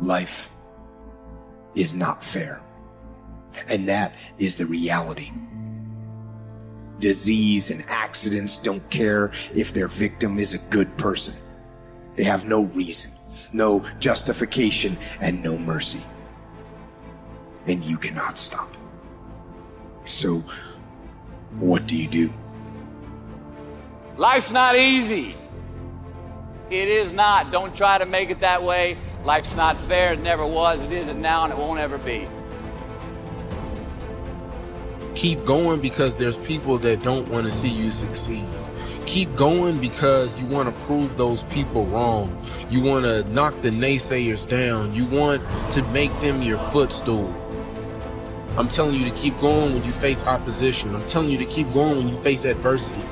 Life is not fair. And that is the reality. Disease and accidents don't care if their victim is a good person. They have no reason, no justification, and no mercy. And you cannot stop it. So, what do you do? Life's not easy. It is not. Don't try to make it that way. Life's not fair. It never was. It isn't now, and it won't ever be. Keep going because there's people that don't want to see you succeed. Keep going because you want to prove those people wrong. You want to knock the naysayers down. You want to make them your footstool. I'm telling you to keep going when you face opposition. I'm telling you to keep going when you face adversity.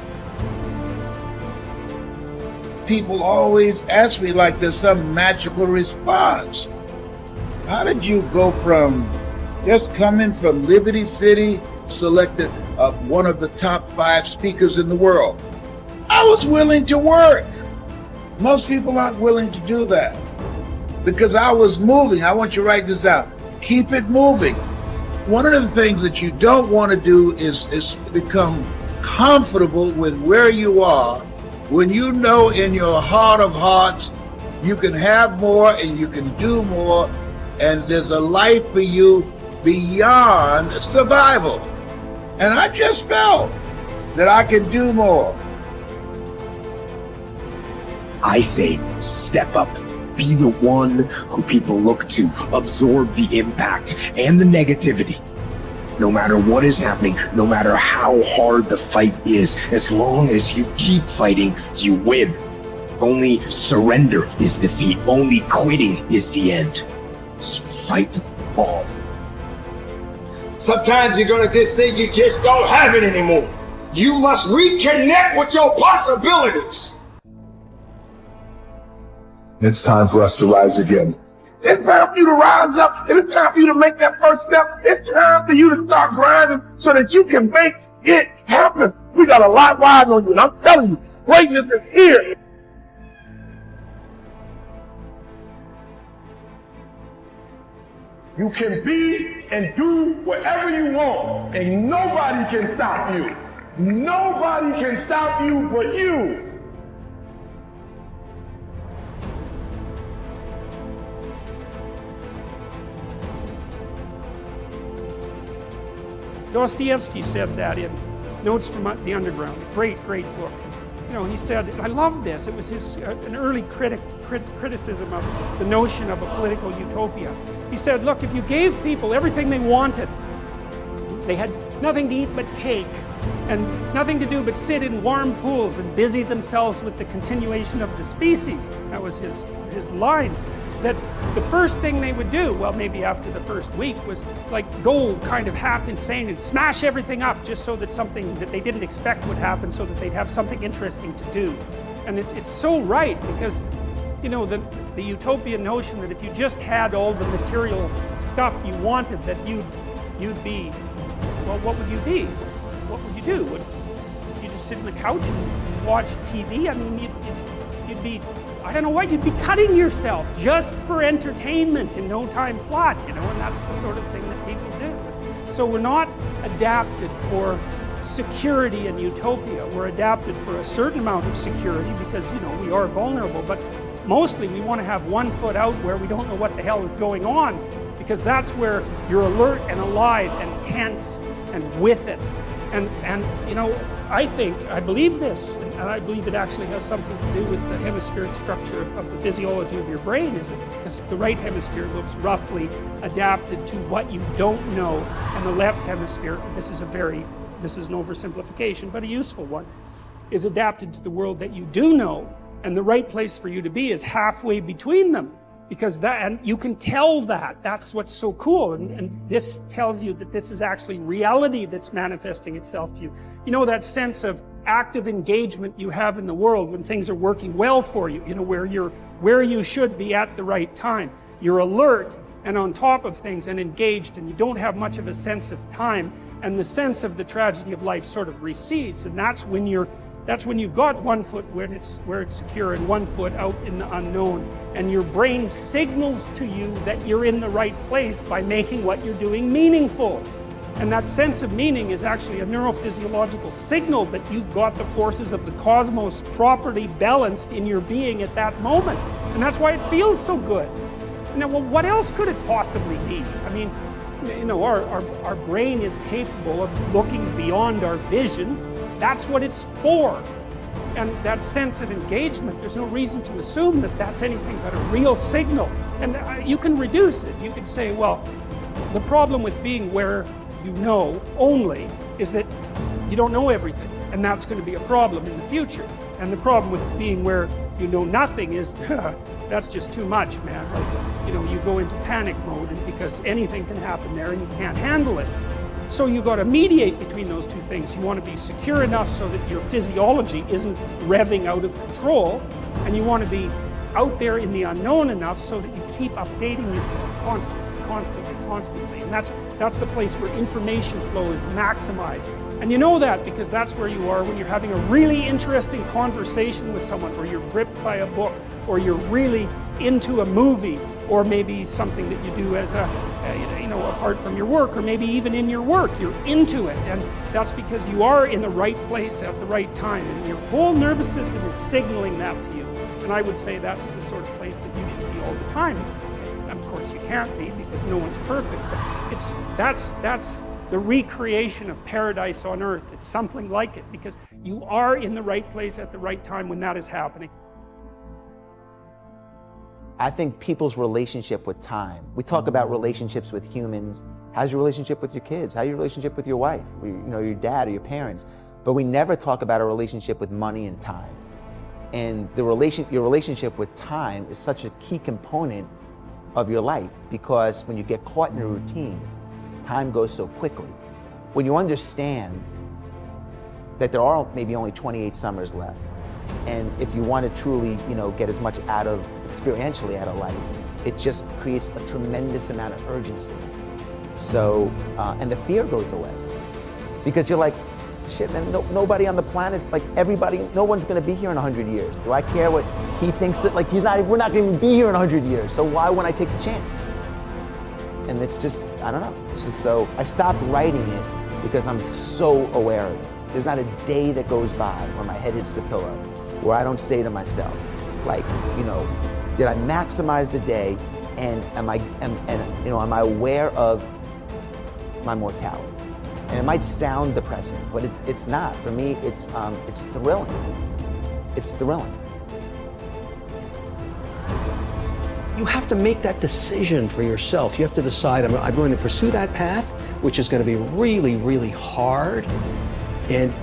People always ask me like there's some magical response. How did you go from just coming from Liberty City, selected one of the top 5 speakers in the world? I was willing to work. Most people aren't willing to do that because I was moving. I want you to write this down. Keep it moving. One of the things that you don't want to do is become comfortable with where you are when you know in your heart of hearts you can have more and you can do more, and there's a life for you beyond survival. And I just felt that I could do more. I say step up. Be the one who people look to. Absorb the impact and the negativity. No matter what is happening, no matter how hard the fight is, as long as you keep fighting, you win. Only surrender is defeat. Only quitting is the end. So fight on. Sometimes you're gonna just say you just don't have it anymore. You must reconnect with your possibilities. It's time for us to rise again. It's time for you to rise up, and it's time for you to make that first step. It's time for you to start grinding so that you can make it happen. We got a lot riding on you, and I'm telling you, greatness is here. You can be and do whatever you want, and nobody can stop you. Nobody can stop you but you. Dostoevsky said that in Notes from the Underground, a great, great book. You know, he said, and I love this, it was his an early criticism of the notion of a political utopia. He said, look, if you gave people everything they wanted, they had nothing to eat but cake, and nothing to do but sit in warm pools and busy themselves with the continuation of the species. That was his lines. That the first thing they would do, well, maybe after the first week, was like go kind of half insane and smash everything up just so that something that they didn't expect would happen, so that they'd have something interesting to do. And it's so right, because you know, the utopian notion that if you just had all the material stuff you wanted, that you'd be, well, what would you be? What would you do? Would you just sit on the couch and watch TV? I mean, you'd be, I don't know what, you'd be cutting yourself just for entertainment in no time flat, you know, and that's the sort of thing that people do. So we're not adapted for security and utopia. We're adapted for a certain amount of security because, you know, we are vulnerable, but mostly we want to have one foot out where we don't know what the hell is going on, because that's where you're alert and alive and tense and with it. And you know, I believe this, and I believe it actually has something to do with the hemispheric structure of the physiology of your brain, is it? Because the right hemisphere looks roughly adapted to what you don't know, and the left hemisphere, this is an oversimplification, but a useful one, is adapted to the world that you do know, and the right place for you to be is halfway between them. Because that, and you can tell that, that's what's so cool, and this tells you that this is actually reality that's manifesting itself to you. You know, that sense of active engagement you have in the world when things are working well for you, you know, where you should be at the right time. You're alert and on top of things and engaged, and you don't have much of a sense of time, and the sense of the tragedy of life sort of recedes, and that's when you're That's when you've got 1 foot where it's secure and 1 foot out in the unknown. And your brain signals to you that you're in the right place by making what you're doing meaningful. And that sense of meaning is actually a neurophysiological signal that you've got the forces of the cosmos properly balanced in your being at that moment. And that's why it feels so good. Now, well, what else could it possibly be? I mean, you know, our brain is capable of looking beyond our vision. That's what it's for. And that sense of engagement, there's no reason to assume that that's anything but a real signal. And you can reduce it. You can say, well, the problem with being where you know only is that you don't know everything. And that's going to be a problem in the future. And the problem with being where you know nothing is that's just too much, man. Like, you know, you go into panic mode because anything can happen there and you can't handle it. So you got to mediate between those two things. You want to be secure enough so that your physiology isn't revving out of control, and you want to be out there in the unknown enough so that you keep updating yourself constantly. And that's the place where information flow is maximized. And you know that because that's where you are when you're having a really interesting conversation with someone, or you're gripped by a book, or you're really into a movie, or maybe something that you do as apart from your work, or maybe even in your work, you're into it. And that's because you are in the right place at the right time, and your whole nervous system is signaling that to you. And I would say that's the sort of place that you should be all the time. And of course you can't be, because no one's perfect, but that's the recreation of paradise on earth. It's something like it, because you are in the right place at the right time when that is happening. I think people's relationship with time. We talk about relationships with humans. How's your relationship with your kids? How's your relationship with your wife? Your dad or your parents. But we never talk about a relationship with money and time. And your relationship with time is such a key component of your life, because when you get caught in a routine, time goes so quickly. When you understand that there are maybe only 28 summers left, and if you want to truly, get as much experientially out of life, it just creates a tremendous amount of urgency. So, and the fear goes away, because you're like, shit, man, nobody on the planet, no one's going to be here in 100 years. Do I care what he thinks that, we're not going to be here in 100 years, so why wouldn't I take the chance? And it's just, I don't know, it's just so, I stopped writing it because I'm so aware of it. There's not a day that goes by when my head hits the pillow where I don't say to myself, did I maximize the day, and am I aware of my mortality? And it might sound depressing, but it's not. For me, it's thrilling. It's thrilling. You have to make that decision for yourself. You have to decide, I'm going to pursue that path, which is going to be really, really hard and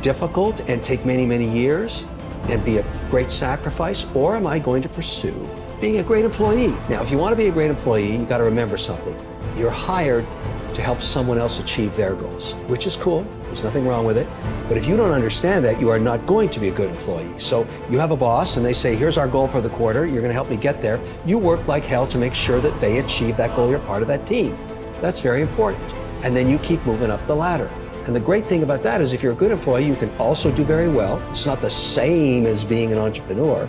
difficult and take many, many years and be a great sacrifice, or am I going to pursue being a great employee? Now, if you want to be a great employee, you got to remember something. You're hired to help someone else achieve their goals, which is cool. There's nothing wrong with it. But if you don't understand that, you are not going to be a good employee. So you have a boss and they say, here's our goal for the quarter. You're going to help me get there. You work like hell to make sure that they achieve that goal. You're part of that team. That's very important. And then you keep moving up the ladder. And the great thing about that is if you're a good employee, you can also do very well. It's not the same as being an entrepreneur.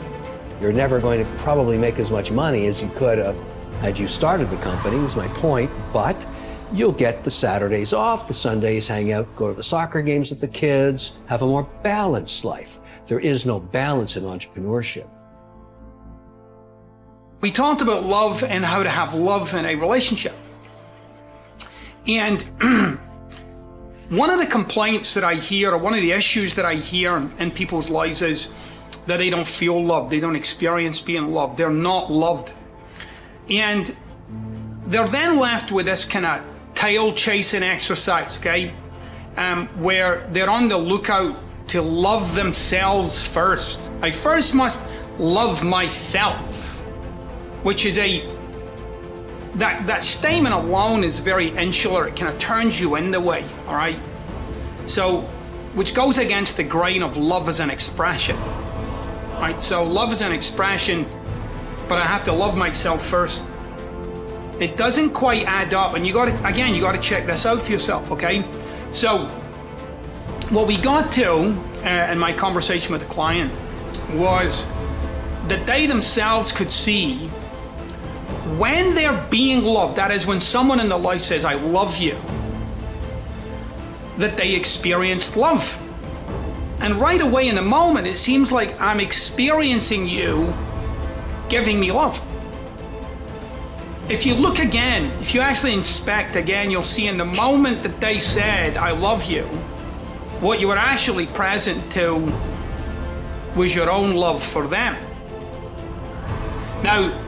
You're never going to probably make as much money as you could have had you started the company, was my point, but you'll get the Saturdays off, the Sundays hang out, go to the soccer games with the kids, have a more balanced life. There is no balance in entrepreneurship. We talked about love and how to have love in a relationship. And one of the complaints that I hear, or one of the issues that I hear in people's lives is that they don't feel loved, they don't experience being loved, they're not loved. And they're then left with this kind of tail chasing exercise, okay? Where they're on the lookout to love themselves first. I first must love myself, which is that statement alone is very insular. It kind of turns you in the way, all right? So, which goes against the grain of love as an expression, right? So love is an expression, but I have to love myself first. It doesn't quite add up, and you got to check this out for yourself, okay? So what we got to in my conversation with a client was that they themselves could see when they're being loved, that is when someone in their life says, I love you, that they experienced love. And right away in the moment, it seems like I'm experiencing you giving me love. If you look again, if you actually inspect again, you'll see in the moment that they said, I love you, what you were actually present to was your own love for them. Now,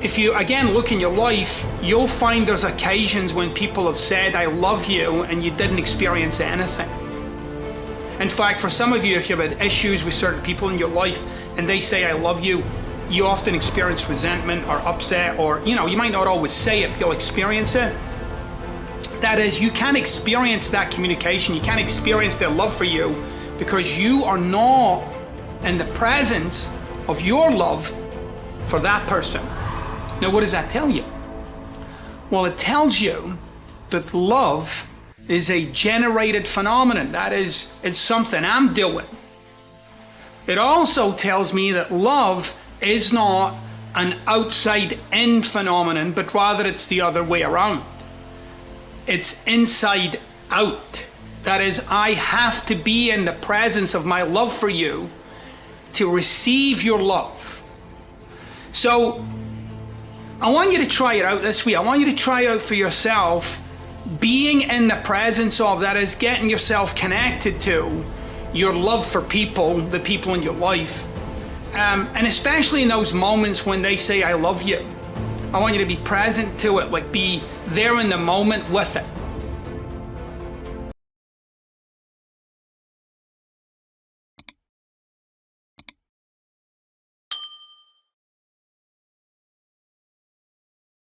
if you again look in your life, you'll find there's occasions when people have said, I love you, and you didn't experience anything. In fact, for some of you, if you've had issues with certain people in your life and they say, I love you, you often experience resentment or upset, or, you might not always say it, but you'll experience it. That is, you can't experience that communication, you can't experience their love for you because you are not in the presence of your love for that person. Now, what does that tell you? Well, it tells you that love is a generated phenomenon. That is, it's something I'm doing. It also tells me that love is not an outside-in phenomenon, but rather it's the other way around. It's inside out. That is, I have to be in the presence of my love for you to receive your love. So, I want you to try it out this way. I want you to try out for yourself being in the presence of, that is, getting yourself connected to your love for people, the people in your life. And especially in those moments when they say, I love you. I want you to be present to it, like be there in the moment with it.